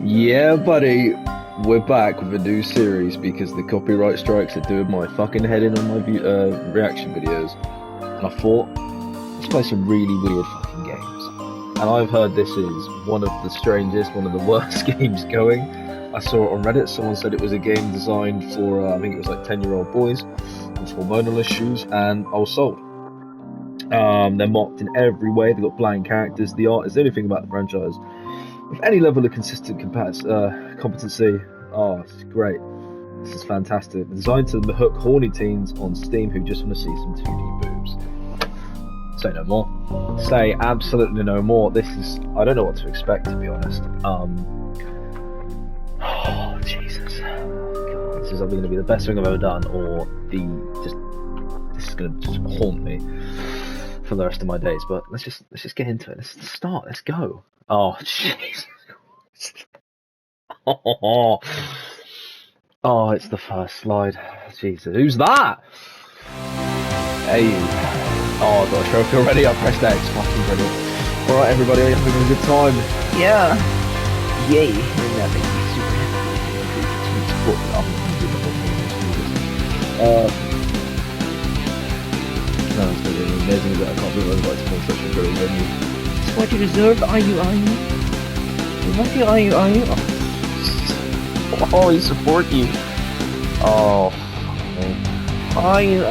Yeah, buddy, we're back with a new series because the copyright strikes are doing my fucking head in on my reaction videos. And I thought, let's play some really weird fucking games. And I've heard this is one of the strangest, one of the worst games going. I saw it on Reddit, someone said it was a game designed for, I think it was like 10-year-old boys with hormonal issues, and I was sold. They're mocked in every way, they've got bland characters, the art is the only thing about the franchise with any level of consistent competency. Oh, it's great. This is fantastic. Designed to hook horny teens on Steam who just want to see some 2D boobs. Say no more. Say absolutely no more. This is, I don't know what to expect, to be honest. Oh, Jesus. God, this is either going to be the best thing I've ever done, or this is going to just haunt me for the rest of my days. But let's just get into it. Let's start. Let's go. Oh, Jesus. Oh, oh, it's the first slide. Jesus, who's that? Hey. Oh, I got a trophy already. I pressed X. Fucking brilliant. Alright, everybody, are you having a good time? Yeah. Yay. And that makes me super happy. No, it's going to be amazing that I can't believe I was such a great venue. It's what you deserve, are you? What are you? Oh, I support you. Oh, man. Are you?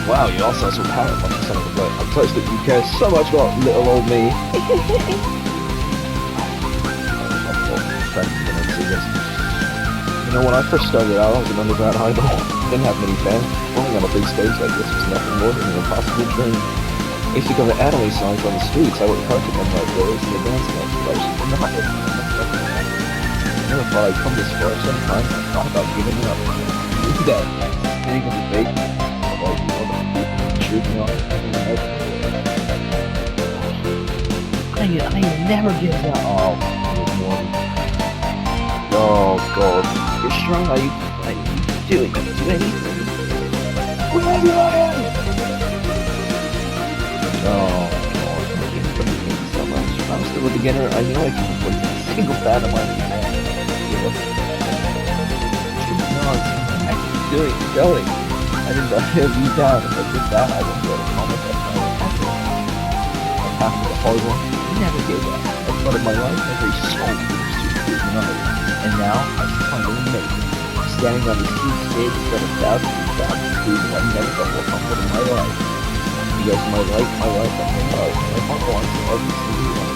Wow, you also have some power, like the son of a goat. I'm touched that you care so much about little old me. You know, when I first started out, I was an underground idol. Didn't have many fans. Performing on a big stage like this was nothing more than an impossible dream. I used to cover anime songs on the streets. I worked hard to memorize lyrics and the dance moves, but I was in the hot I never thought I'd come this far. Sometimes I thought about giving up. Look at that. Sitting in the debate. Like, you know, the people shooting on it. I never give up. Oh, good morning. Oh, God. You're strong. Are you doing anything? Wherever I am! Oh, God. Thank you so much. I'm still a beginner. I know I can put a single fan of mine. No, I keep going. I didn't have you down. If I did that, I wouldn't go to comment. I'm half of the hard one. I never did that. I started my life every soul and now I finally make it. Standing on this huge stage in front of thousands and thousands of people, I've never felt more comfortable in my life. You guys are my life, and my love. My heart belongs to every single one.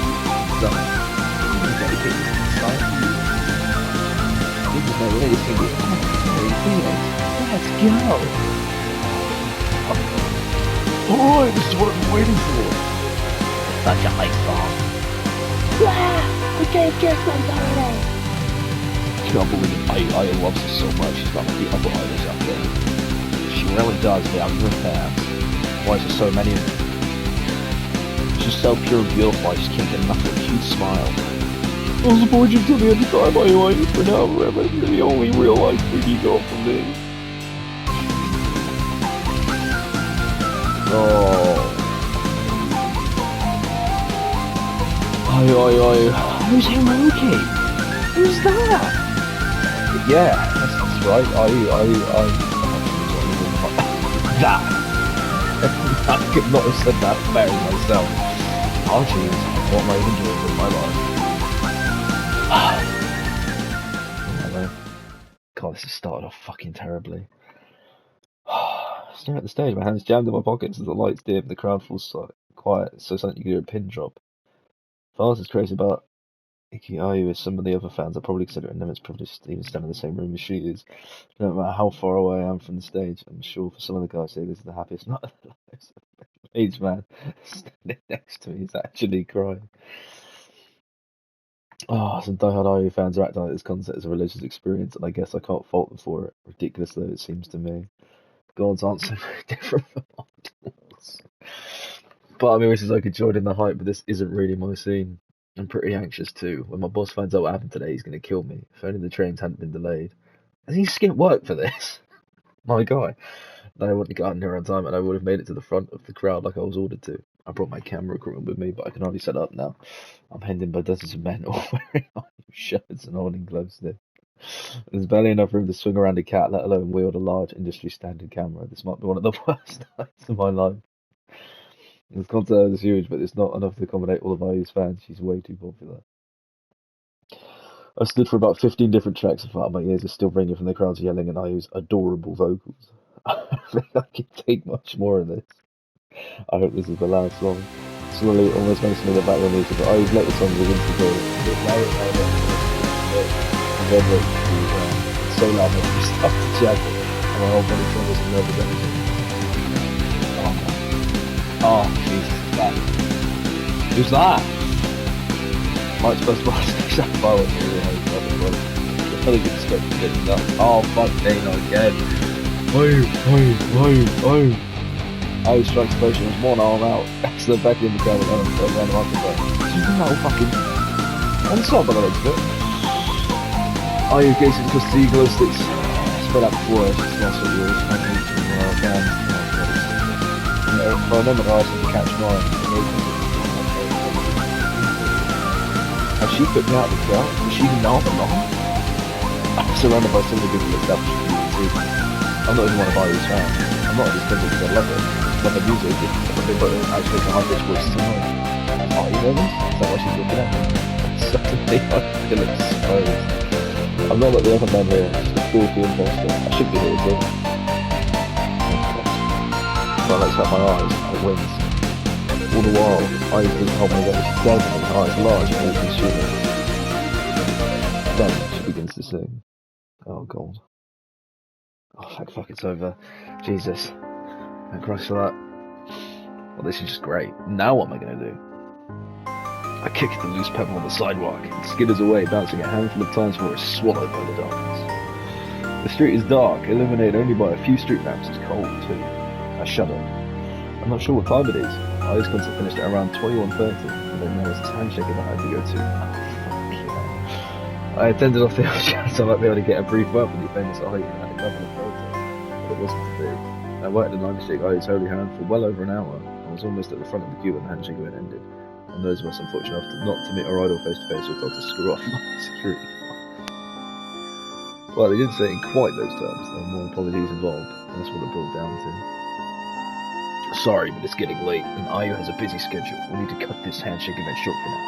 So, I'm going to dedicate this song to you. This is my latest single. Let's go! Alright, this is what I've been waiting for. Such a hype song. We can't get some already. I can't believe it. I love her so much. She's not like the other idols out there. She really does have her fans. Why is there so many of them? She's so pure and beautiful. I just can't get enough of her cute smile. I'll support you till the end of time. I like you for now, forever. You're the only real life 3D girl for me. Oh. Who's Hiroki? Who's that? Yeah, that's right. That! I could not have said that better myself. Oh jeez, what am I even doing with my life? God, this has started off fucking terribly. Staring at the stage, my hands jammed in my pockets as the lights dim, the crowd falls quiet, so suddenly you can hear a pin drop. Fars is crazy about Ikiayu as some of the other fans are probably considering them. It's privileged to even stand in the same room as she is. No matter how far away I am from the stage, I'm sure for some of the guys here this is the happiest night of their lives. Each man standing next to me is actually crying. Oh, some diehard IU fans are acting like this concert is a religious experience, and I guess I can't fault them for it, ridiculous though it seems to me. Gods aren't so very different from idols. Part of me wishes I could join in the hype, but this isn't really my scene. I'm pretty anxious too. When my boss finds out what happened today, he's going to kill me. If only the trains hadn't been delayed. Has he skipped work for this? My guy. Then I wouldn't have gotten here on time, and I would have made it to the front of the crowd like I was ordered to. I brought my camera equipment with me, but I can hardly set up now. I'm hemmed by dozens of men all wearing iron shirts and holding gloves still. There's barely enough room to swing around a cat, let alone wield a large industry standard camera. This might be one of the worst nights of my life. This concert is huge, but it's not enough to accommodate all of IU's fans. She's way too popular. I stood for about 15 different tracks and felt my ears are still ringing from the crowds yelling at IU's adorable vocals. I don't think I can take much more of this. I hope this is the last song. Slowly, almost makes me the background music, but IU's latest song begins to go. And then it's so loud that you start to jabber, and my whole body trembles in love with everything. Oh, Jesus, that. Who's that? Mike's best boss, that fireworks are really hard to run. I fully expect to get nuts. Oh, fuck, they not again. Oh, strike explosion was one arm out. So they're back in the crowd and go around the microphone. So you can now fucking on top by the legs of it. Oh, you're gazing across the glow sticks. Spread out before us, it's not what yours. I need to can. I remember I asked them to catch mine. Has she put me out of the crowd? Does she even know I'm alive? I'm surrounded by so many people established. I'm not even one of IU's fans. I'm not just thinking because I love it. I love the music. But actually it's a high pitch voice tonight. Oh, you know this? Is that why she's looking at me? Suddenly I feel exposed. I'm not like the other man here. It's a filthy imposter. I should be here too. Well, let's have my eyes. It wins. All the while, eyes didn't hold me against the dazzling, eyes large and all consuming. Then she begins to sing. Oh god. Oh thank fuck it's over. Jesus. Thank Christ for that. Well, this is just great. Now what am I going to do? I kick the loose pebble on the sidewalk. It skitters away, bouncing a handful of times before it's swallowed by the darkness. The street is dark, illuminated only by a few street lamps. It's cold too. I shudder. I'm not sure what time it is. My ice concert finished at around 21:30, and then there was a handshake that I had to go to. I attended off the off chance I might be able to get a brief word with the famous IU and had a couple of photos, but it wasn't to be. I worked at the handshake IU's holy hand for well over an hour. I was almost at the front of the queue when the handshake event ended, and those of us unfortunate enough not to meet our idol face to face were told to screw off my security. Well, they didn't say it in quite those terms. There were more apologies involved, and that's what it boiled down to. Sorry, but it's getting late, and IU has a busy schedule. We need to cut this handshake event short for now.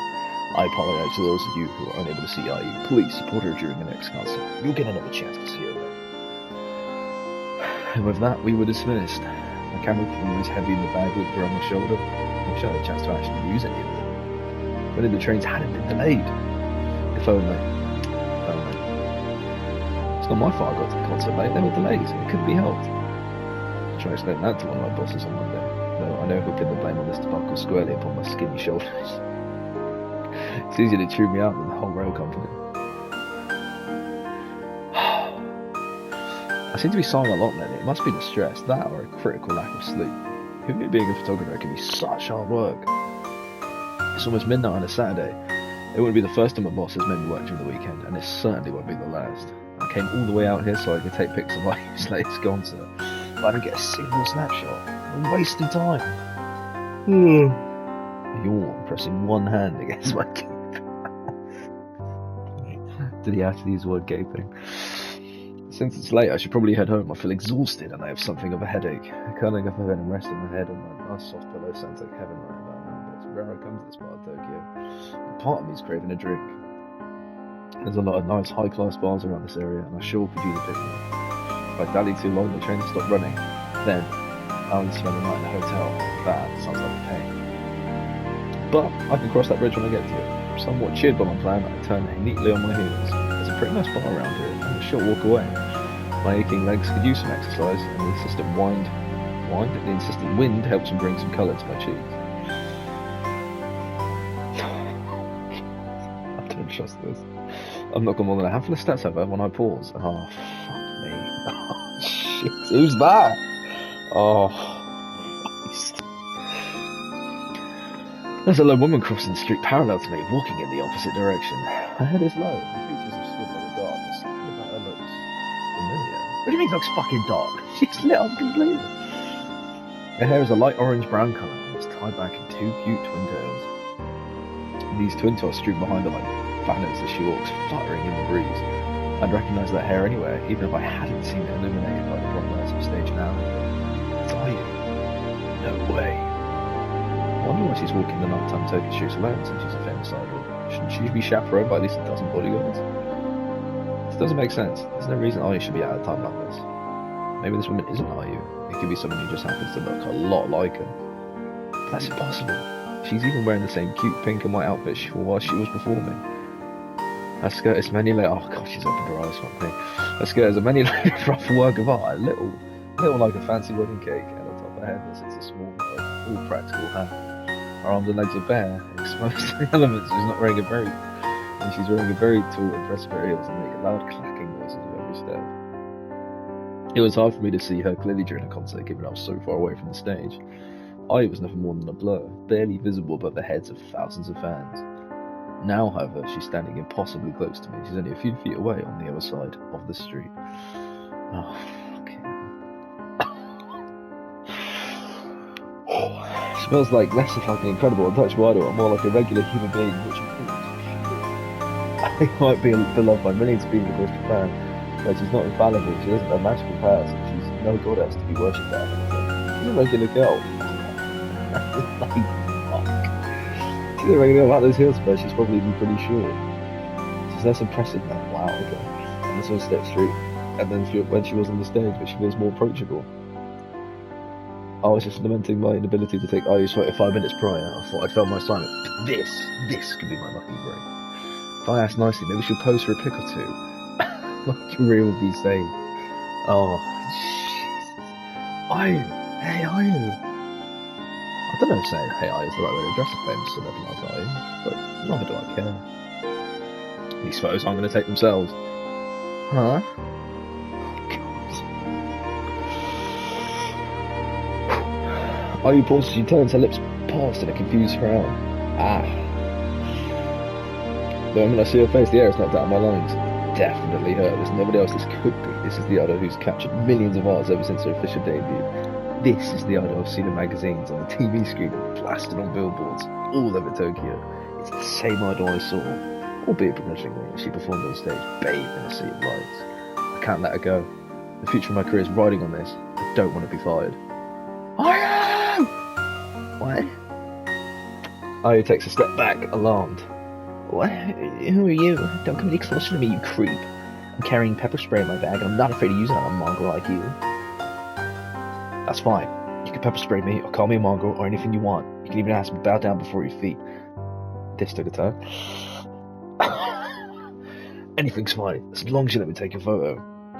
I apologize to those of you who are unable to see IU. Please support her during the next concert. You'll get another chance to see her then. And with that, we were dismissed. My camera was heavy in the bag looped around my shoulder. I wish I had a chance to actually use any of it. But if the trains hadn't been delayed. If only. If only. It's not my fault I got to the concert late. There were delays. It couldn't be helped. I tried to explain that to one of my bosses on Monday. Though I know who pinned the blame on this debacle squarely upon my skinny shoulders. It's easier to chew me out than the whole rail company. I seem to be sighing a lot lately. It must be the stress, that or a critical lack of sleep. Who knew being a photographer can be such hard work? It's almost midnight on a Saturday. It wouldn't be the first time my boss has made me work during the weekend, and it certainly won't be the last. I came all the way out here so I could take pics of my latest concert, but I don't get a single snapshot. I'm wasting time. I yawn, pressing one hand against my gape. Did he actually use the word gaping? Since it's late, I should probably head home. I feel exhausted and I have something of a headache. Curling up my bed and resting my head on my nice soft pillow sounds like heaven right about now, but it's rare I come to this part of Tokyo. And part of me is craving a drink. There's a lot of nice high-class bars around this area, and I sure could use a pick me up. If I dally too long, the train will stop running. Then, I'll need to spend the night in a hotel. That sounds like a pain. But I can cross that bridge when I get to it. Somewhat cheered by my plan, I turn neatly on my heels. There's a pretty nice bar around here, and a short walk away. My aching legs could use some exercise, and the insistent wind helps me bring some colour to my cheeks. I don't trust this. I've not gone more than a handful of steps over when I pause. Oh, fuck me. Oh, shit. Who's that? Oh, Christ. There's a lone woman crossing the street parallel to me, walking in the opposite direction. Her head is low, her features obscured by the dark, and something about her looks familiar. What do you mean looks fucking dark? She's lit up completely. Her hair is a light orange-brown colour, and it's tied back in two cute twin tails. These twin tails stream behind her like banners as she walks, fluttering in the breeze. I'd recognise that hair anywhere, even if I hadn't seen it illuminated by the bright lights of stage an hour ago. It's you. No way. I wonder why she's walking the nighttime Turkish streets alone since she's a famous idol. Shouldn't she be chaperoned by at least a dozen bodyguards? This doesn't make sense. There's no reason Ayu should be out of time like this. Maybe this woman isn't Ayu. It could be someone who just happens to look a lot like her. But that's impossible. She's even wearing the same cute pink and white outfit she wore while she was performing. Her skirt is many layers. Oh god, she's opened her eyes for me. Her skirt is a many layered rough work of art, a little like a fancy wedding cake, and on top of her head there sits a small, all practical hat. Her arms and legs are bare, exposed to the elements. She's not wearing a very, and she's wearing a very tall, impressive heels and make loud clacking noises with every step. It was hard for me to see her clearly during a concert, given I was so far away from the stage. I was nothing more than a blur, barely visible above the heads of thousands of fans. Now, however, she's standing impossibly close to me. She's only a few feet away on the other side of the street. Oh, fucking smells like less of like an incredible untouchable idol and more like a regular human being, which I might be beloved by millions of people across Japan, but she's not infallible. She isn't a magical person. She's no goddess to be worshipped at. She's a regular girl. Like, fuck. She's a regular girl. About those heels first, she's probably pretty short. She's less impressive now. Wow, okay. And this was Step Street. And then when she was on the stage, but she feels more approachable. I was just lamenting my inability to take Ayu's photo 5 minutes prior. I thought I'd failed my assignment. But this could be my lucky break. If I ask nicely, maybe she'll pose for a pic or two. My career will be saved. Oh, Jesus. Ayu! Hey, Ayu! I don't know if saying hey Ayu is the right way to address a famous celebrity like Ayu, but neither do I care. These photos aren't going to take themselves. Huh? Ayu pauses, she turns, her lips parsed in a confused frown. Ah. The moment I see her face, the air is knocked out of my lungs. Definitely her. There's nobody else this could be. This is the idol who's captured millions of hearts ever since her official debut. This is the idol I've seen in magazines, on the TV screen, plastered on billboards, all over Tokyo. It's the same idol I saw, albeit begrudgingly, as she performed on stage, bathed in a sea of lights. I can't let her go. The future of my career is riding on this. I don't want to be fired. Ayu! What? Ayu takes a step back, alarmed. What? Who are you? Don't come any closer to me, you creep. I'm carrying pepper spray in my bag, and I'm not afraid to use it on a mongrel like you. That's fine. You can pepper spray me, or call me a mongrel, or anything you want. You can even ask me to bow down before your feet. This took a turn. Anything's fine, as long as you let me take a photo.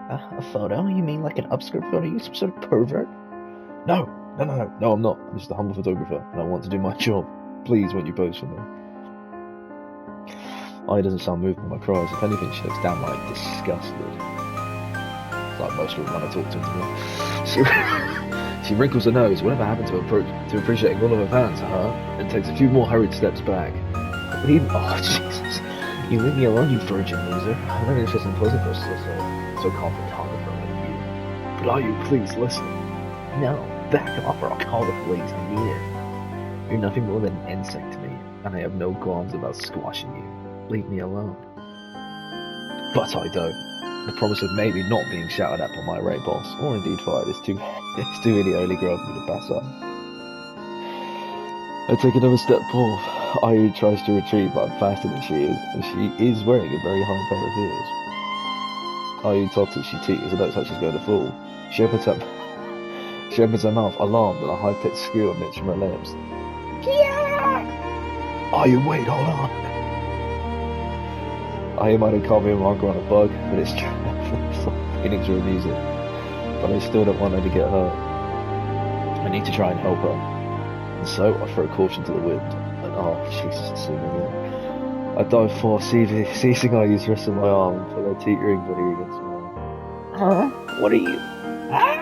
A photo? You mean like an upskirt photo? You some sort of pervert? No, I'm not. I'm just a humble photographer, and I want to do my job. Please, won't you pose for me? Ayu doesn't sound moved by my cries. If anything, she looks downright disgusted. It's like most women when I talk to her. She wrinkles her nose. Whatever happened to appreciating all of her fans, huh? And takes a few more hurried steps back. But even, oh Jesus! You leave me alone, you virgin loser. I'm not interested in posing for so called photographer like you. But Ayu, please listen. No, back off or I'll call the police. I need it. You're nothing more than an insect to me, and I have no qualms about squashing you. Leave me alone. But I don't. The promise of maybe not being shouted at by my rape boss, or indeed fired, is too really early growth for me to pass up. I take another step forward. Ayu tries to retreat, but I'm faster than she is, and she is wearing a very high pair of heels. Ayu totters, she teeters, it looks like she's going to fall. She opens her mouth, alarmed, and a high-pitched squeal emits from her lips. Yeah! Ayu, wait, hold on. Ayu might have called me a mongrel on a bug, but it's true. Feelings are amusing. But I still don't want her to get hurt. I need to try and help her. And so I throw caution to the wind. And oh, Jesus, it's so many. I dive for seizing Ayu's wrist in my arm and feel her teetering body against mine. Huh? What are you? Ah!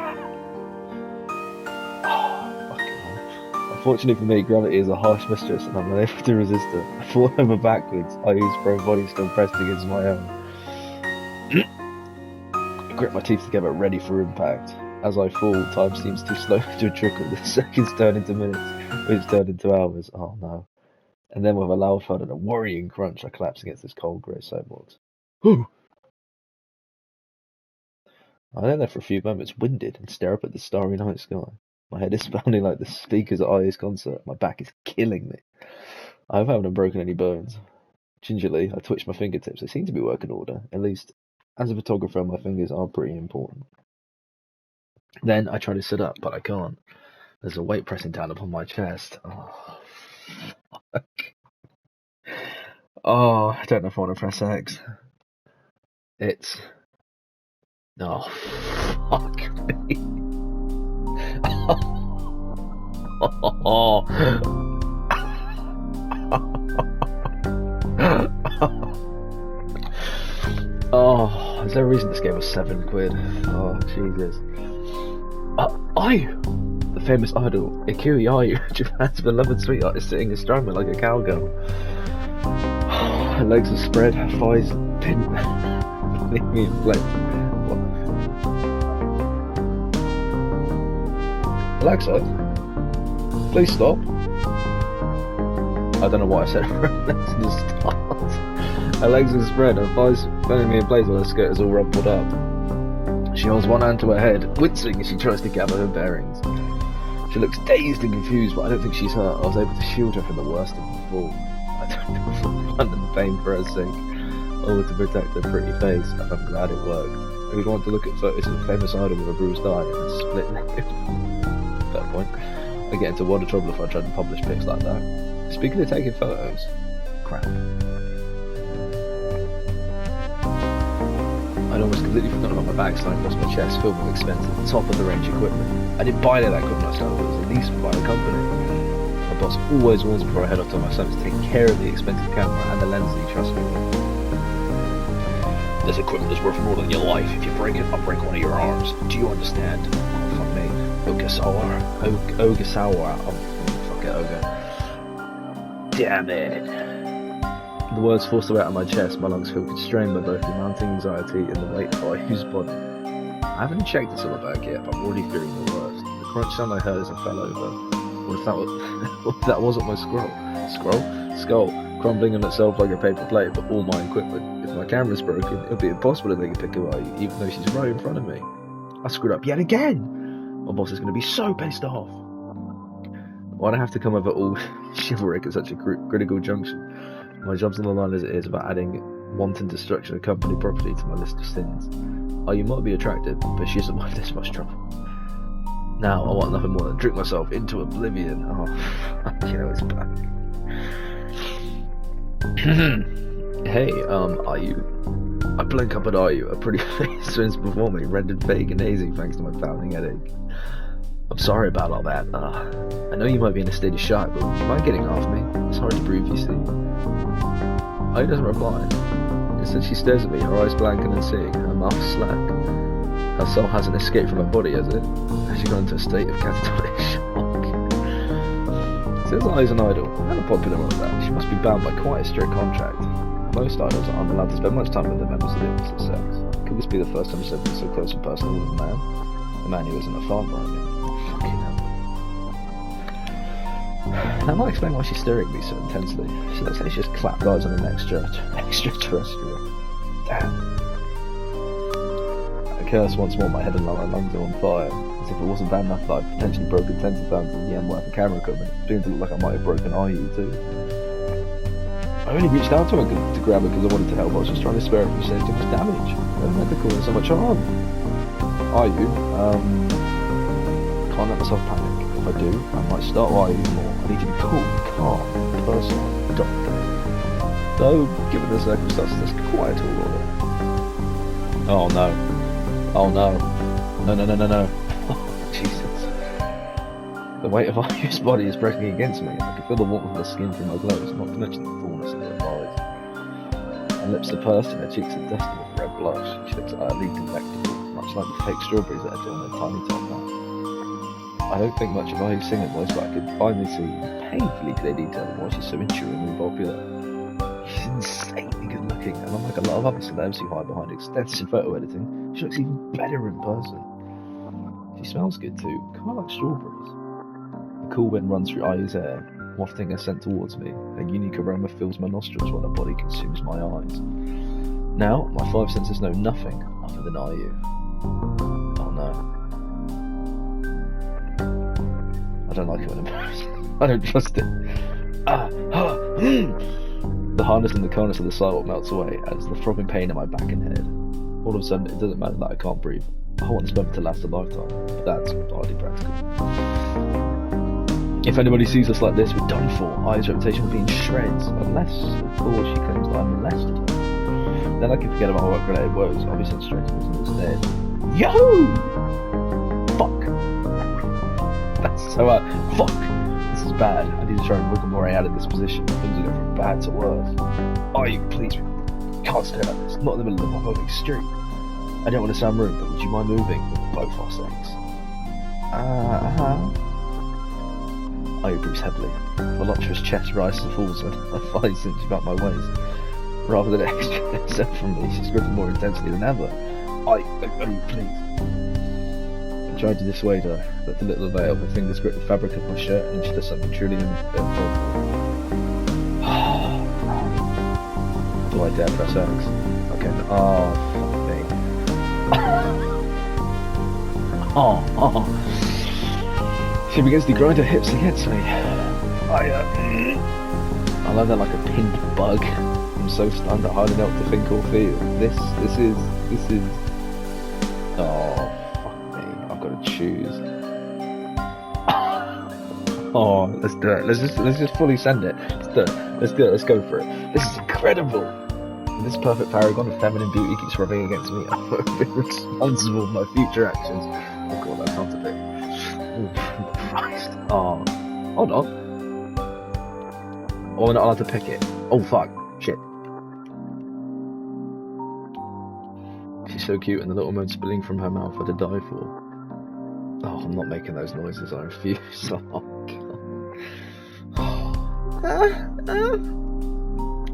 Unfortunately for me, gravity is a harsh mistress and I'm unable to resist her. I fall over backwards, Ayu's prone body still pressed against my own. I grip my teeth together, ready for impact. As I fall, time seems too slow to trickle. The seconds turn into minutes. which turned into hours. Oh no. And then with a loud thud and a worrying crunch, I collapsed against this cold grey soapbox. Whew! I lay there for a few moments, winded, and stare up at the starry night sky. My head is pounding like the speakers at IA's concert. My back is killing me. I hope I haven't broken any bones. Gingerly, I twitched my fingertips. They seem to be working order. At least, as a photographer, my fingers are pretty important. Then I try to sit up, but I can't. There's a weight pressing down upon my chest. Oh, fuck. Oh, I don't know if I want to press X. It's... Oh, fuck me. Oh, is there a reason this game was £7? Oh, Jesus. Are you? The famous idol, Ikuri Ayu, Japan's beloved sweetheart, is sitting astride me like a cowgirl. Her legs are spread, her thighs pinned, leaving me in place. Alexa, please stop. I don't know what I said. Let's just start. Her legs are spread, her thighs pulling me in place while her skirt is all rumpled up. She holds one hand to her head, wincing as she tries to gather her bearings. She looks dazed and confused, but I don't think she's hurt. I was able to shield her from the worst of the fall. I don't know if I'm under the pain for her sake, or to protect her pretty face, and I'm glad it worked. If we want to look at photos of a famous idol with a bruised eye and a split lip. Fair point. I get into a lot of trouble if I try to publish pics like that. Speaking of taking photos, crap. I'd almost completely forgotten about my bag sliding across my chest, filled with expensive, top-of-the-range equipment. I didn't buy any of that equipment myself, it was at least by the company. My boss always warns before I head off to my son to take care of the expensive camera and the lens that he trusts me with. This equipment is worth more than your life. If you break it, I'll break one of your arms. Do you understand? Oh, fuck me. Ogasawa. Oh, fuck it, Oga. Damn it. The words forced away out of my chest, my lungs feel constrained by both the mounting anxiety and the weight of Ayu's body. I haven't checked the silver bag yet, but I'm already fearing the worst. The crunch sound I heard as I fell over. What if that wasn't my skull, crumbling on itself like a paper plate, but all my equipment. If my camera's broken, it'll be impossible to take a pic of Ayu, even though she's right in front of me. I screwed up yet again! My boss is going to be so pissed off. Why'd I have to come over all chivalric at such a critical junction? My job's on the line as it is about adding wanton destruction of company property to my list of sins. Ayu might be attractive, but she isn't worth this much trouble. Now I want nothing more than drink myself into oblivion. Oh, fuck, it's back. Hey, Ayu. I blink up at Ayu, a pretty face swims before me, rendered vague and hazy thanks to my pounding headache. I'm sorry about all that. I know you might be in a state of shock, but you mind getting off me? It's hard to breathe, you see. Ayu doesn't reply. Instead she stares at me, her eyes blank and unseeing, her mouth slack. Her soul hasn't escaped from her body, has it? Has she gone into a state of catatonic shock? Since Ayu's an idol, and a popular one at that, she must be bound by quite a strict contract. Most idols aren't allowed to spend much time with their members of the opposite sex. Could this be the first time something so close and personal with a man? A man who isn't a farmer, I mean. Fucking hell. That might explain why she's staring at me so intensely. She looks like she just clapped eyes on an extraterrestrial. Damn. I curse once more, my head and my lungs are on fire. As if it wasn't bad enough that I'd potentially broken tens of thousands of yen worth of camera equipment, it's beginning to look like I might have broken Ayu too. I only reached out to her to grab her because I wanted to help. I was just trying to spare her from saying too much damage. Never meant to cause her so much harm. Ayu, can't let myself panic. If I do, I might start Ayu more. I need to be cool, calm, personal, doctor. Though, given the circumstances, that's quite a tall order. Oh no. Oh no. No. Oh, Jesus. The weight of Ayu's body is pressing against me. I can feel the warmth of her skin through my clothes, not to mention the fullness of her thighs. Her lips are pursed and her cheeks are dusted with red blush. She looks utterly delectable, much like the fake strawberries that are doing her tiny top hat. I don't think much of Ayu's singing voice, but I could finally see painfully clear detail of why she's so enduringly popular. She's insanely good looking, and unlike a lot of other celebs who hide behind extensive photo editing, she looks even better in person. She smells good too, kind of like strawberries. A cool wind runs through Ayu's hair, wafting a scent towards me. A unique aroma fills my nostrils while her body consumes my eyes. Now, my five senses know nothing other than Ayu. Oh no. I don't like it when it moves. I don't trust it. The hardness and the coldness of the sidewalk melts away as the throbbing pain in my back and head. All of a sudden, it doesn't matter that I can't breathe. I want this moment to last a lifetime, but that's hardly practical. If anybody sees us like this, we're done for. Ayu's reputation will be in shreds, unless, of course, she claims that I'm molested. Then I can forget about what related words. I'll be sent straight to this instead. Yahoo! Fuck! That's so fuck! This is bad. I need to try and wiggle my way out of this position. Things are going from bad to worse. Ayu, please, can't stay like this. Not in the middle of my public street. I don't want to sound rude, but would you mind moving for both our sakes? Ayu breathes heavily. Voluptuous chest rises and falls and her thighs cinch about my waist. Rather than extracting herself from me, she's gripping more intensely than ever. Ayu, please. I tried to dissuade her, but the little veil, her fingers grip the fabric of my shirt and she does something truly unintentional. Do I dare press X? Okay, oh, fuck me. She begins to grind her hips against me. I love that like a pinned bug. I'm so stunned I hardly know what to think or feel. This is. Oh, fuck me. I've got to choose. Oh, let's do it. Let's just fully send it. Let's do it. Let's go for it. This is incredible. This perfect paragon of feminine beauty keeps rubbing against me. I'm responsible for my future actions. Oh god, that sounds a bit. Oh Christ. Oh, hold on. Oh, we're not allowed to pick it. Oh fuck. Shit. She's so cute, and the little moan spilling from her mouth are to die for. Oh, I'm not making those noises. I refuse. Oh god.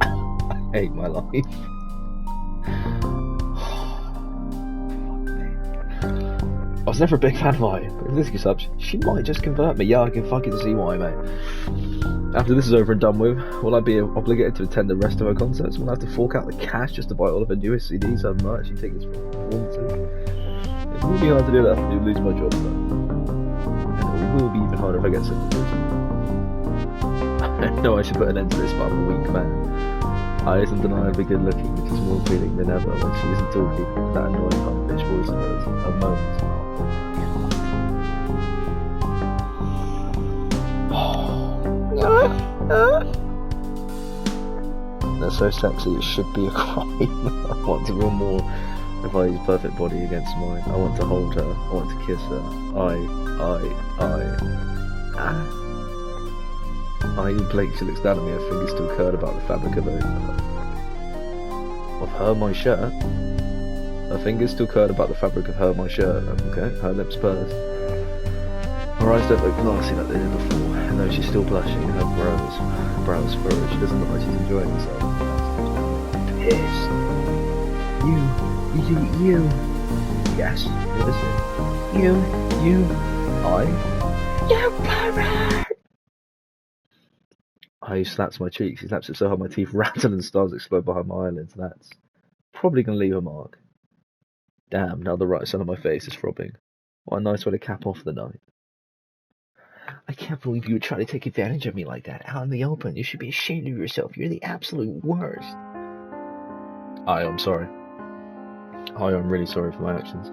I hate my life. I was never a big fan of Ayu, but if this gets up, she might just convert me. Yeah, I can fucking see why, mate. After this is over and done with, will I be obligated to attend the rest of her concerts? Will I have to fork out the cash just to buy all of her newest CDs, her merch, and tickets for performances? It will be hard to do that if I do lose my job, though. And it will be even harder if I get sent to prison. I know I should put an end to this, but I'm a weak man. Ayu is undeniably good looking, which is more appealing than ever when she isn't talking. That annoying high-pitched voice of hers, her moans. They're so sexy, it should be a crime. I want to feel more of Ayu's perfect body against mine. I want to hold her. I want to kiss her. Ayu blinks. She looks down at me, her fingers still curled about the fabric of my shirt. Her fingers still curled about the fabric of my shirt. Okay, her lips pursed. Her eyes don't look glassy like they did before, and though she's still blushing, her brows furrowed. She doesn't look like she's enjoying herself. Pissed. You. Yes, what is it? You pervert! Ayu slaps my cheeks. She slaps it so hard my teeth rattle and stars explode behind my eyelids. That's probably going to leave a mark. Damn, now the right side of my face is throbbing. What a nice way to cap off the night. I can't believe you would try to take advantage of me like that, out in the open. You should be ashamed of yourself. You're the absolute worst. Ayu, I'm sorry. Ayu, I'm really sorry for my actions.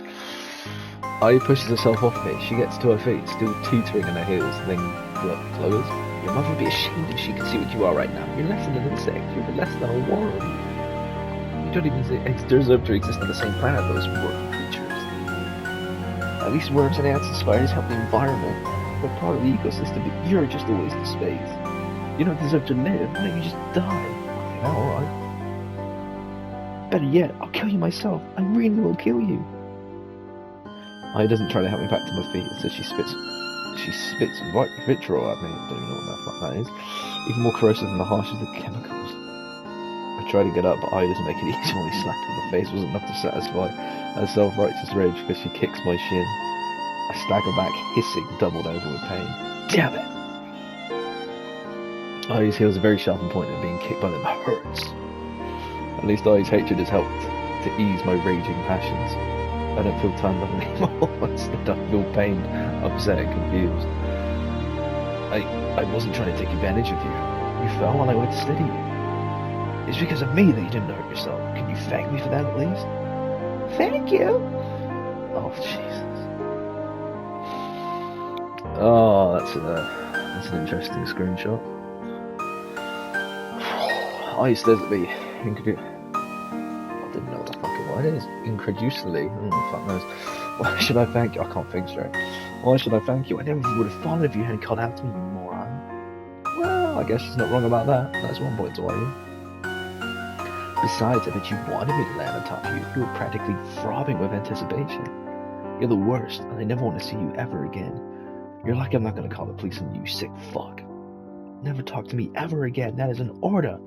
Ayu pushes herself off me. She gets to her feet, still teetering in her heels, then lowers. Your mother would be ashamed if she could see what you are right now. You're less than an insect. You're less than a worm. You don't even deserve to exist on the same planet those worm creatures. At least worms and ants and spiders help the environment. They're part of the ecosystem, but you're just a waste of space. You don't deserve to live. Why don't you just die? Now, alright. Better yet, I'll kill you myself. I really will kill you. Ayu doesn't try to help me back to my feet, so she spits white vitriol at me. I don't even know what the fuck that is. Even more corrosive than the harshest of the chemicals. I try to get up, but Ayu doesn't make it easy. Only slapping my face wasn't enough to satisfy her self-righteous rage because she kicks my shin. I stagger back, hissing, doubled over with pain. Damn it! Ai's heels are very sharp and pointed, and being kicked by them hurts. At least Ai's hatred has helped to ease my raging passions. I don't feel turned on anymore. Instead, I feel pained, upset, and confused. I wasn't trying to take advantage of you. You fell while I went to steady you. It's because of me that you didn't hurt yourself. Can you thank me for that at least? Thank you? Oh, Jesus. Oh, that's an interesting screenshot. I stares at me. I didn't know what the fucking word is. Incredulously. Fuck knows. Why should I thank you? I can't think straight. Why should I thank you? I never would have thought of you hadn't called out to me, you moron. Well, I guess she's not wrong about that. That's one point to argue. Besides, I bet you wanted me to land on top of you. You were practically throbbing with anticipation. You're the worst, and I never want to see you ever again. You're like I'm not going to call the police on you, sick fuck. Never talk to me ever again. That is an order.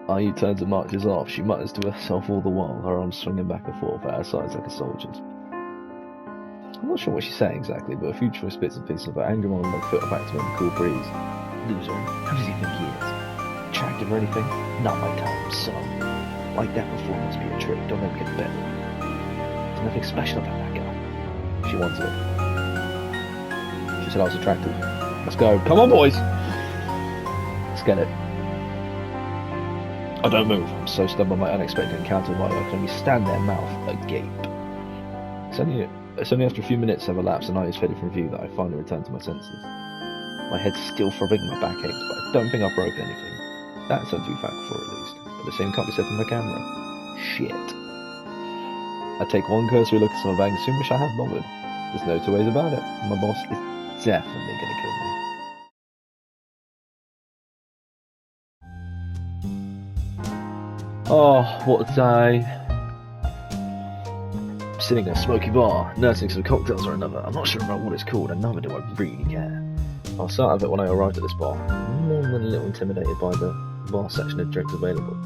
Ayu turns and marches off. She mutters to herself all the while, her arms swinging back and forth at her sides like a soldier's. I'm not sure what she's saying exactly, but a few choice bits and pieces of her anger monologue filter back to her in the cool breeze. Loser, who does he think he is? Attractive or anything? Not my time, so. Like that before must be a trick, don't let me get better. There's nothing special about that girl. She wants it. She said I was attractive. Let's go. Come on, boys! Let's get it. I don't move. I'm so stunned by my unexpected encounter why I can only stand there, mouth agape. It's only after a few minutes have elapsed and I is faded from view that I finally return to my senses. My head's still throbbing, my back aches, but I don't think I've broken anything. That's something to be thankful for, at least. But the same can't be said for my camera. Shit. I take one cursory look at some of my bag and soon wish I hadn't bothered. There's no two ways about it. My boss is definitely gonna kill me. Oh, what a day. Sitting in a smoky bar, nursing some cocktails or another. I'm not sure about what it's called, and neither do I really care. I was out of it when I arrived at this bar, more than a little intimidated by the bar section of drinks available.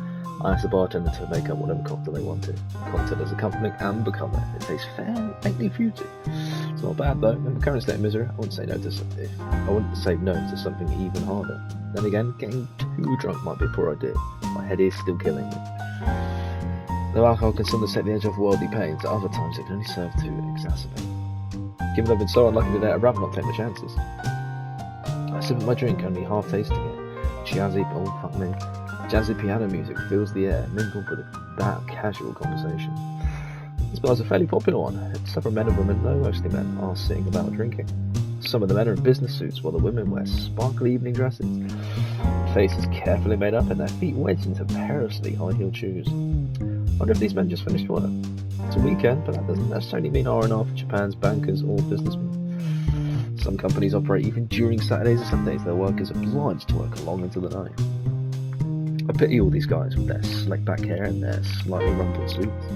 I asked the bartender to make up whatever cocktail they wanted. Cocktail as accompanying amber colour. It tastes faintly fruity. It's not bad though. In my current state of misery, I wouldn't say no to something even harder. Then again, getting too drunk might be a poor idea. My head is still killing me. Though alcohol can sometimes take the edge off worldly pains, at other times it can only serve to exacerbate. Given I've been so unlucky today, I'd rather not take my chances. I sip my drink, only half tasting it. Jazzy piano music fills the air, mingled with that casual conversation. This bar is a fairly popular one. Several men and women, though mostly men, are sitting about drinking. Some of the men are in business suits, while the women wear sparkly evening dresses. Faces carefully made up and their feet wedged into perilously high-heeled shoes. I wonder if these men just finished work. It's a weekend, but that doesn't necessarily mean R&R for Japan's bankers or businessmen. Some companies operate even during Saturdays and Sundays. Their workers are obliged to work long into the night. I pity all these guys with their slick back hair and their slightly rumpled suits.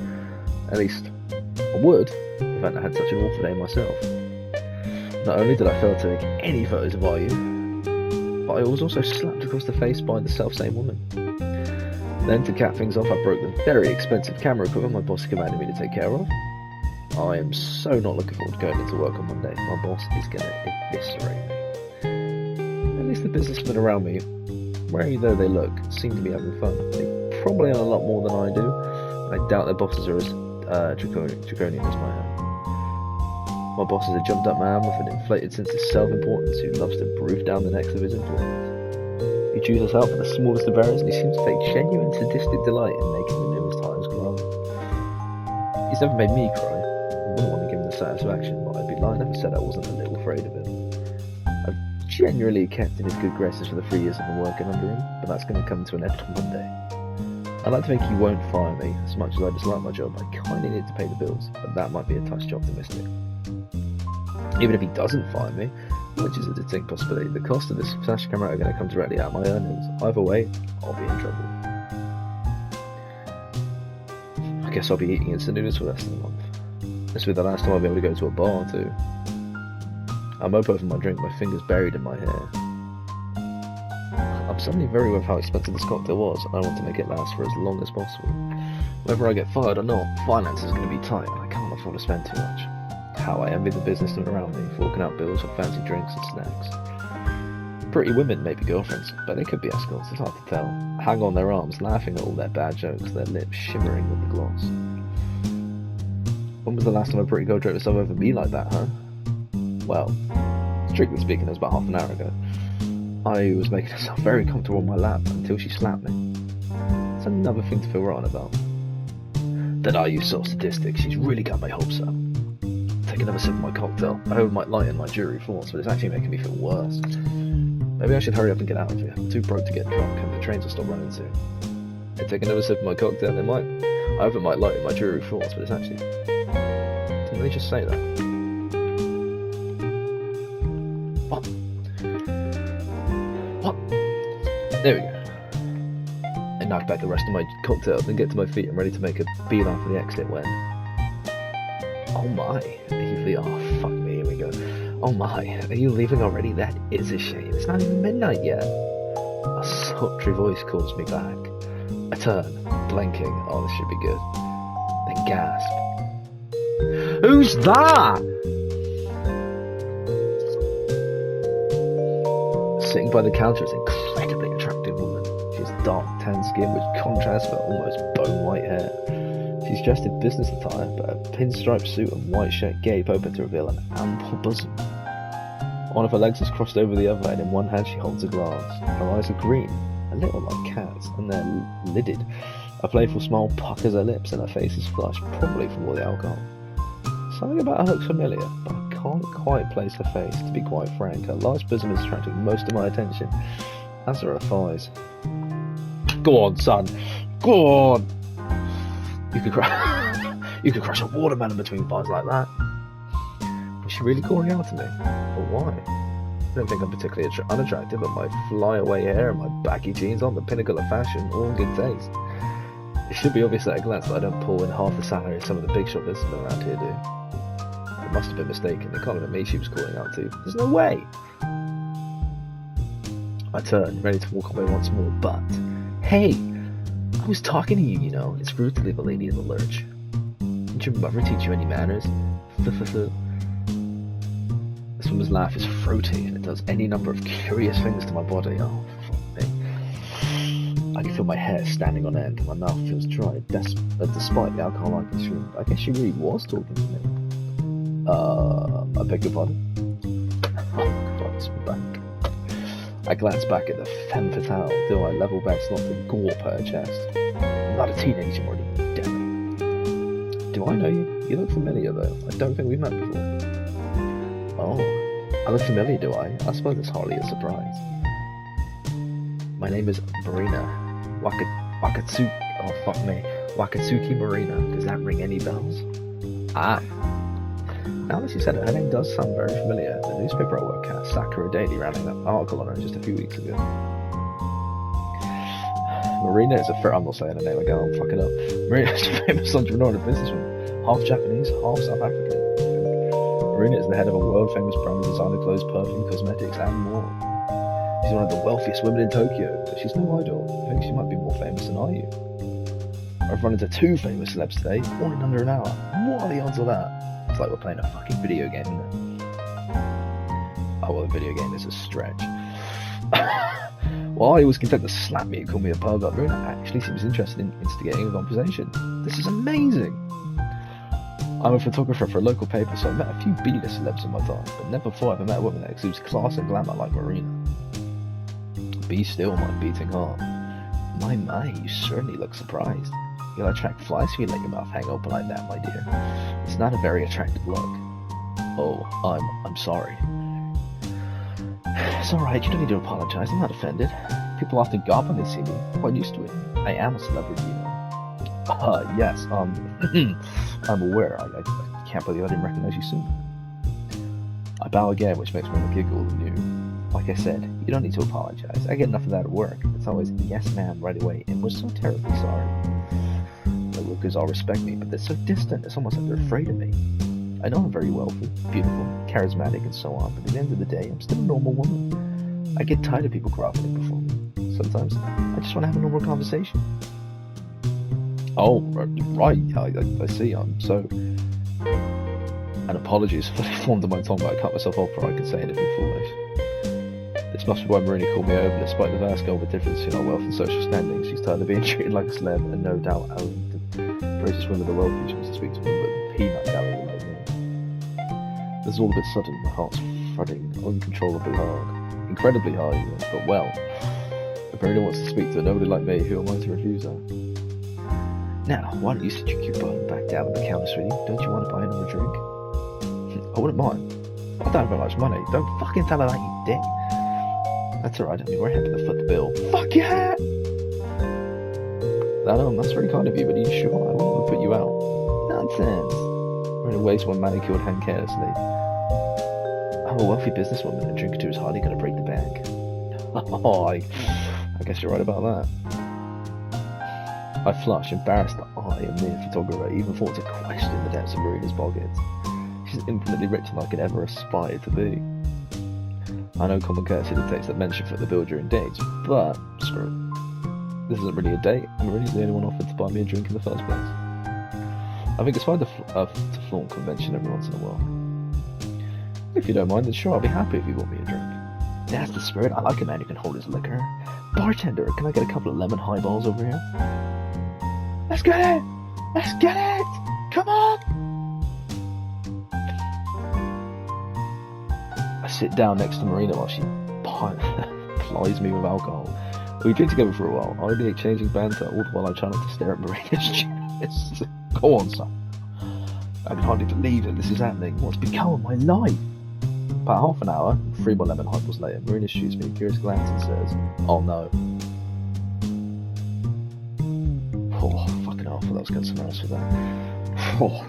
At least, I would, if I hadn't had such an awful day myself. Not only did I fail to take any photos of Ayu, but I was also slapped across the face by the self-same woman. Then, to cap things off, I broke the very expensive camera equipment my boss commanded me to take care of. I am so not looking forward to going into work on Monday. My boss is going to eviscerate me. At least the businessmen around me, wary though they look, seem to be having fun. They probably earn a lot more than I do, and I doubt their bosses are as draconian as my own. My boss is a jumped up man with an inflated sense of self-importance who loves to broof down the necks of his employees. He chooses out for the smallest of errors, and he seems to take genuine sadistic delight in making the newest hires cry. He's never made me cry. I wouldn't want to give him the satisfaction, but I'd be lying if I said I wasn't a little afraid of him. I've generally kept in his good graces for the 3 years I've been working under him, but that's going to come to an end on Monday. I'd like to think he won't fire me. As much as I dislike my job, I kind of need to pay the bills, but that might be a touch optimistic. Even if he doesn't fire me, which is a distinct possibility, the cost of this flash camera are going to come directly out of my earnings. Either way, I'll be in trouble. I guess I'll be eating instant noodles for less than a month. This will be the last time I'll be able to go to a bar too. I mope over my drink, my fingers buried in my hair. I'm suddenly very aware of how expensive this cocktail was, and I want to make it last for as long as possible. Whether I get fired or not, finance is going to be tight, and I can't afford to spend too much. How I envy the businessmen around me, forking out bills for fancy drinks and snacks. Pretty women may be girlfriends, but they could be escorts, it's hard to tell. Hang on their arms, laughing at all their bad jokes, their lips shimmering with the gloss. When was the last time a pretty girl drove herself over me like that, huh? Well, strictly speaking, it was about half an hour ago. I was making myself very comfortable on my lap until she slapped me. It's another thing to feel rotten about. That I use sort of statistics, she's really got my hopes up. Take another sip of my cocktail. I hope it might lighten my jury thoughts, but it's actually making me feel worse. Maybe I should hurry up and get out of here. I'm too broke to get drunk and the trains will stop running soon. I take another sip of my cocktail, I hope it might lighten my jury thoughts, but it's actually... Didn't they just say that? What? There we go. I knock back the rest of my cocktail, then get to my feet and ready to make a beeline for the exit when... Oh my, oh fuck me, here we go. Oh my, are you leaving already? That is a shame. It's not even midnight yet. A sultry voice calls me back. I turn, blinking, oh this should be good. Then gasp. Who's that? Sitting by the counter is an incredibly attractive woman. She has dark tan skin which contrasts with almost bone white hair. She's dressed in business attire, but a pinstripe suit and white shirt gape open to reveal an ample bosom. One of her legs is crossed over the other, and in one hand she holds a glass. Her eyes are green, a little like cats, and they're lidded. A playful smile puckers her lips, and her face is flushed, probably from all the alcohol. Something about her looks familiar, but I can't quite place her face. To be quite frank, her large bosom is attracting most of my attention, as are her thighs. Go on, son. Go on. You could crush a watermelon between thighs like that. Was she really calling out to me? But why? I don't think I'm particularly unattractive, but my flyaway hair and my baggy jeans aren't the pinnacle of fashion, or in good taste. It should be obvious at a glance that I don't pull in half the salary some of the big shot businessmen around here do. It must have been mistaken. It can't have been me she was calling out to. There's no way! I turn, ready to walk away once more, but... Hey! I was talking to you, you know. It's rude to leave a lady in the lurch. Didn't your mother teach you any manners? This woman's laugh is fruity, and it does any number of curious things to my body. Oh, fuck me. I can feel my hair standing on end, and my mouth feels dry, despite the alcohol I consumed. I guess she really was talking to me. I beg your pardon? Oh, Christ, my back. I glance back at the femme fatale, though I level best not to gawp at her chest. I'm not a teenager, Morty, damn it. Do I know you? You look familiar, though. I don't think we've met before. Oh, I look familiar, do I? I suppose it's hardly a surprise. My name is Marina. Wakatsuki Marina. Does that ring any bells? Ah. Now that you said it, her name does sound very familiar. The newspaper I work at, Sakura Daily, ran an article on her just a few weeks ago. Marina is I'm not saying her name again, I'll fuck it up. Marina is a famous entrepreneur and businesswoman, half Japanese, half South African. Marina is the head of a world-famous brand of designer clothes, perfume, cosmetics, and more. She's one of the wealthiest women in Tokyo, but she's no idol. I think she might be more famous than I you. I've run into 2 famous celebs today, all in under an hour. What are the odds of that? It's like we're playing a fucking video game, isn't it? Oh, well, a video game is a stretch. While I was content to slap me and call me a pervert, Marina actually seems interested in instigating a conversation. This is amazing! I'm a photographer for a local paper, so I've met a few B-list celebs in my time, but never before have I met a woman that exudes class and glamour like Marina. Be still, my beating heart. My, you certainly look surprised. You'll attract flies if you let your mouth hang open like that, my dear. It's not a very attractive look. Oh, I'm sorry. It's alright, you don't need to apologize, I'm not offended. People often gawp when they see me. I'm quite used to it. I am a celebrity, you know. Yes, I'm aware. I can't believe I didn't recognize you sooner. I bow again, which makes me want to giggle anew. Like I said, you don't need to apologize. I get enough of that at work. It's always, yes ma'am, right away, and we're so terribly sorry. The workers all respect me, but they're so distant, it's almost like they're afraid of me. I know I'm very wealthy, beautiful, charismatic, and so on, but at the end of the day, I'm still a normal woman. I get tired of people groveling before me. Sometimes, I just want to have a normal conversation. Oh, right, I see, And apologies for the form of my tongue, but I cut myself off before I could say anything foolish. This must be why Marina called me over. Despite the vast global difference in our wealth and social standing, she's tired of being treated like a celeb and no doubt owned the greatest women of the world. She wants to speak to women with a peanut gallery like me. This is all a bit sudden. My heart's thudding uncontrollably hard. Incredibly hard, even, but well. If Marina wants to speak to a nobody like me, who am I to refuse her? Now, why don't you sit your cute bum back down on the counter, sweetie? Don't you want to buy another drink? I wouldn't mind. I don't have very much money. Don't fucking tell her that, you dick. That's alright, I mean, we're happy to foot the bill. Fuck yeah! That's very kind of you, but are you sure? I wouldn't want to put you out. Nonsense. We're gonna waste one manicured hand carelessly. I'm a wealthy businesswoman, and a drink or two is hardly gonna break the bank. Oh, I guess you're right about that. I flush, embarrassed that I, a mere photographer, even thought to question the depths of Marina's pockets. She's infinitely richer than I could ever aspire to be. I know common courtesy dictates that men should foot the bill during dates, but screw it. This isn't really a date, and Marina's the only one offered to buy me a drink in the first place. I think it's fine to flaunt convention every once in a while. If you don't mind, then sure, I'll be happy if you bought me a drink. That's the spirit. I like a man who can hold his liquor. Bartender, can I get a couple of lemon highballs over here? Let's get it! Let's get it! Come on! I sit down next to Marina while she plies me with alcohol. We drink together for a while, idly exchanging banter, all the while I try not to stare at Marina's chest. Go on, son. I can hardly believe that this is happening. What's become of my life? About half an hour, 3 more lemon highballs later, Marina shoots me a curious glance and says, "Oh no." Oh, fucking hell, I thought I was going somewhere else with that. Oh.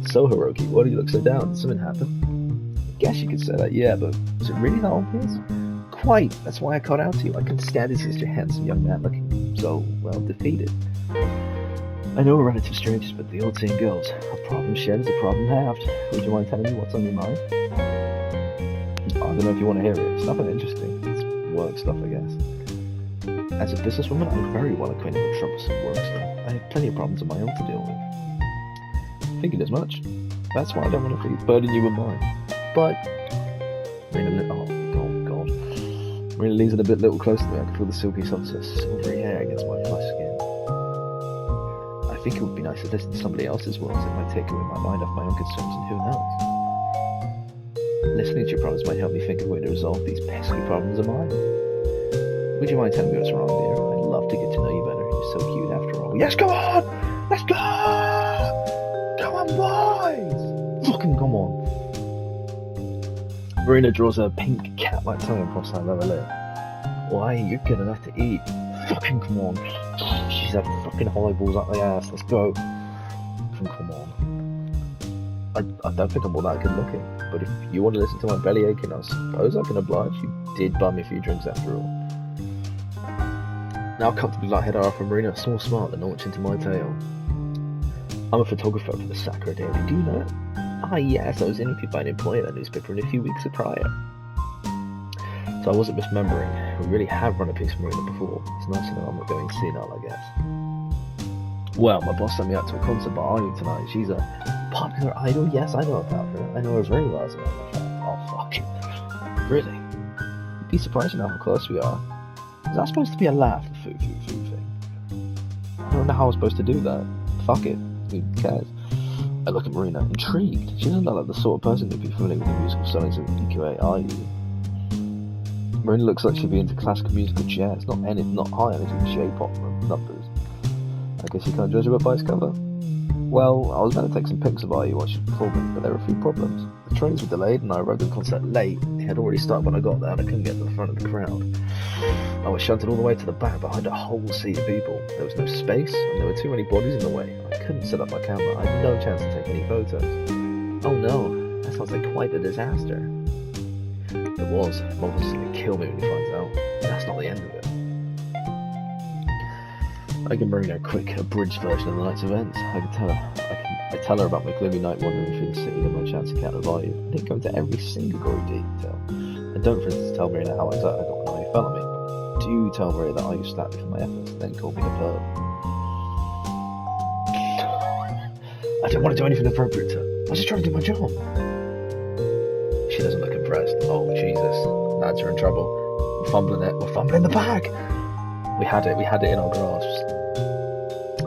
So, Hiroki, why do you look so down? Did something happen? I guess you could say that, yeah, but was it really that obvious? Quite. That's why I called out to you. I couldn't stand to see such a handsome young man looking so, well, defeated. I know we're relative strangers, but the old saying goes, a problem shared is a problem halved. Would you mind telling me what's on your mind? I don't know if you want to hear it. It's nothing interesting. It's work stuff, I guess. As a businesswoman, I'm very well acquainted with troublesome work stuff. I have plenty of problems of my own to deal with. Thinking as much. That's why I don't want to burden you with mine. But Marina, God. Marina leans in a bit little closer to me. I can feel the silky softness of silvery hair against my flushed skin. I think it would be nice to listen to somebody else's words. It might take away my mind off my own concerns, and who knows? Listening to your problems might help me think of a way to resolve these pesky problems of mine. Would you mind telling me what's wrong, dear? I'd love to get to know you better. You're so cute after all. Yes, come on! Let's go! Come on, boys! Fucking come on. Marina draws her pink cat-like tongue across her lower lip. Why, you're good enough to eat. Fucking come on. She's had fucking highballs up my ass. Let's go. Fucking come on. I don't think I'm all that good looking, but if you want to listen to my belly aching, I suppose I can oblige. You did buy me a few drinks after all. Now comfortably light-headed after Marina, a small smile that launched into my tale. I'm a photographer for the Sakura Daily, do you know it? Ah yes, I was interviewed by an employee at that newspaper in a few weeks prior. So I wasn't misremembering. We really have run a piece of Marina before. It's nice to know I'm not going senile, I guess. Well, my boss sent me out to a concert by Ayu tonight. She's a popular idol. Yes, I know about her. I know her very well, as a matter of fact. Oh, fuck. Really? You'd be surprised to know how close we are. Is that supposed to be a laugh, the foo thing? I don't know how I'm supposed to do that. Fuck it. Who cares? I look at Marina, intrigued. She doesn't look like the sort of person who'd be familiar with the musical stylings of EQA, are you? Marina looks like she'd be into classical musical jazz, not high energy J-pop numbers. I guess you can't judge a book by its cover. Well, I was meant to take some pics of IU while she was performing, but there were a few problems. The trains were delayed and I arrived at the concert late. It had already started when I got there and I couldn't get to the front of the crowd. I was shunted all the way to the back behind a whole sea of people. There was no space and there were too many bodies in the way. I couldn't set up my camera. I had no chance to take any photos. Oh no, that sounds like quite a disaster. It was. Mom was going to kill me when he finds out. That's not the end of it. I give Marina a quick, abridged version of the night's events. I tell her about my gloomy night wandering through the city and my chance encounter with Ayu. I didn't go into every single gory detail. I don't, for instance, tell Marina how excited I got when Ayu fell on me. But I do tell Marina that Ayu slapped me for my efforts and then called me a perv. I don't want to do anything appropriate to her. was just trying to do my job. She doesn't look impressed. Oh, Jesus. Lads are in trouble. We're fumbling it. We're fumbling the bag. We had it in our grasps.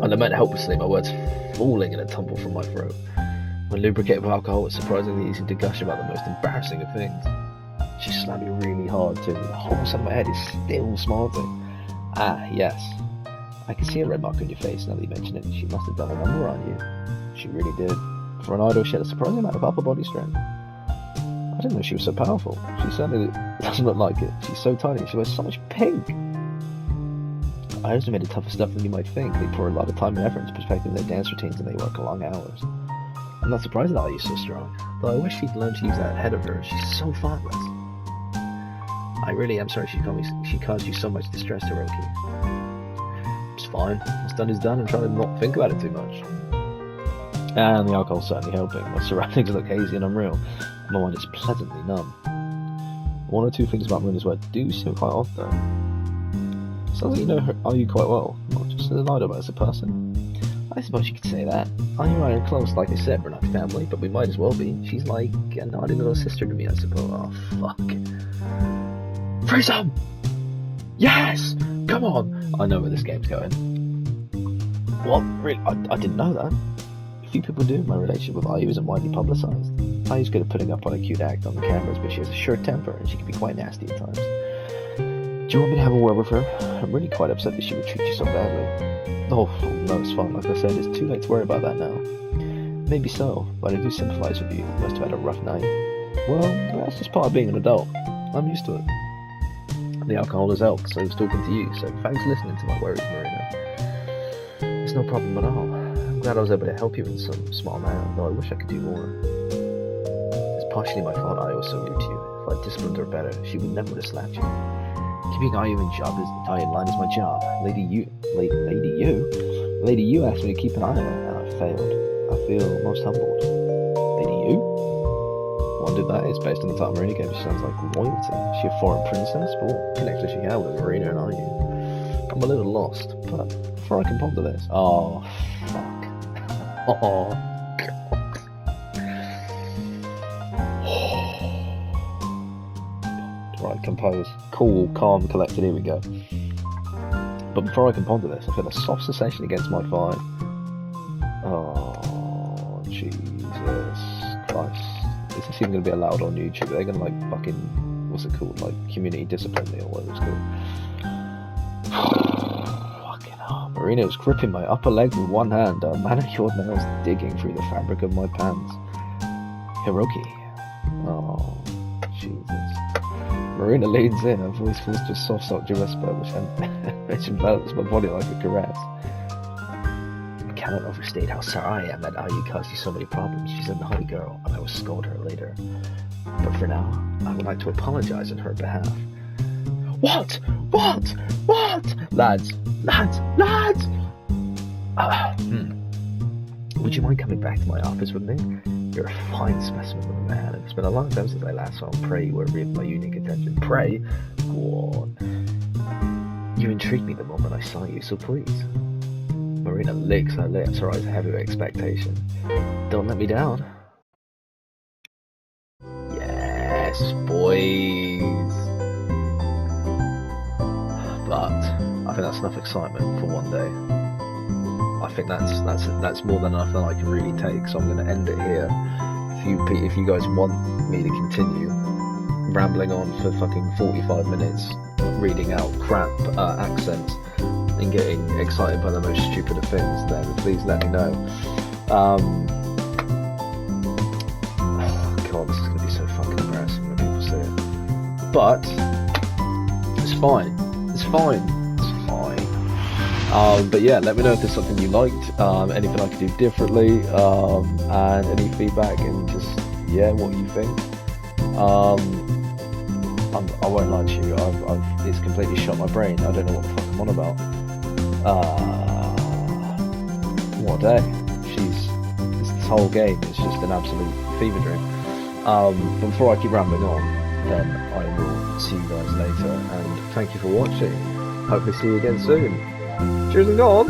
I lament helplessly, my words falling in a tumble from my throat. When lubricated with alcohol, it's surprisingly easy to gush about the most embarrassing of things. She slapped me really hard too. The whole side of my head is still smarting. Ah, yes. I can see a red mark on your face now that you mention it. She must have done a number on you. She really did. For an idol, she had a surprising amount of upper body strength. I didn't know she was so powerful. She certainly doesn't look like it. She's so tiny. She wears so much pink. I estimated tougher stuff than you might think. They pour a lot of time and effort into perfecting their dance routines and they work long hours. I'm not surprised that Ayu's so strong, though I wish she'd learn to use that head of hers. She's so thoughtless. I really am sorry she caused you so much distress, Hiroki. It's fine. What's done is done. I'm trying to not think about it too much. And the alcohol's certainly helping. My surroundings look hazy and unreal. My mind is pleasantly numb. One or two things about Marina's work do seem quite odd, though. Sounds like you know Ayu quite well, not just as an idol, but as a person. I suppose you could say that. Ayu and I are close, like I said, we're not family, but we might as well be. She's like a naughty little sister to me, I suppose. Oh, fuck. Freeze up! Yes! Come on! I know where this game's going. What? Really? I didn't know that. Few people do. My relationship with Ayu isn't widely publicised. Ayu's good at putting up on a cute act on the cameras, but she has a short temper and she can be quite nasty at times. Do you want me to have a word with her? I'm really quite upset that she would treat you so badly. Oh, no, it's fine. Like I said, it's too late to worry about that now. Maybe so, but I do sympathise with you. You must have had a rough night. Well, that's just part of being an adult. I'm used to it. The alcohol has helped, so I was talking to you, so thanks for listening to my worries, Marina. It's no problem at all. I'm glad I was able to help you in some small manner, though I wish I could do more. It's partially my fault I was so rude to you. If I'd disciplined her better, she would never have slapped you. Keeping Ayu in line is my job. Lady Yu asked me to keep an eye on her, and I failed. I feel most humbled. Lady Yu? Wondered that is based on the time Marina gave. She sounds like royalty. Is she a foreign princess? But what connection she had with Marina and Ayu? I'm a little lost, but before I can ponder this. Oh, fuck. Oh, God. Right, compose. Cool, calm, collected, here we go. But before I can ponder this, I feel a soft sensation against my thigh. Oh, Jesus Christ. Is this even going to be allowed on YouTube? Are they going to, like, fucking, what's it called? Like, community discipline me or whatever it's called. Fucking hell. Marina was gripping my upper leg with one hand, her manicured nails digging through the fabric of my pants. Hiroki. Oh, Jesus. Marina leans in, her voice falls to a soft whisper, which envelops my body like a caress. I cannot overstate how sorry I am that Ayu caused you so many problems. She's a naughty girl, and I will scold her later. But for now, I would like to apologize on her behalf. What? Lads! Would you mind coming back to my office with me? You're a fine specimen of a man, and it's been a long time since I last saw him pray worthy of my unique attention. Pray? Go on. You intrigued me the moment I saw you, so please. Marina licks her lips, her eyes heavy with expectation. Don't let me down. Yes, boys. But I think that's enough excitement for one day. I think that's more than enough that I can really take, so I'm going to end it here. If you guys want me to continue rambling on for fucking 45 minutes, reading out crap accents and getting excited by the most stupid of things, then please let me know. Oh god, this is going to be so fucking embarrassing when people see it. But it's fine. But yeah, let me know if there's something you liked, anything I could do differently, and any feedback, and just, yeah, what you think. I won't lie to you, it's completely shot my brain. I don't know what the fuck I'm on about. What a day. This whole game is just an absolute fever dream. But before I keep rambling on, then I will see you guys later, and thank you for watching. Hopefully see you again soon. Cheers and go on!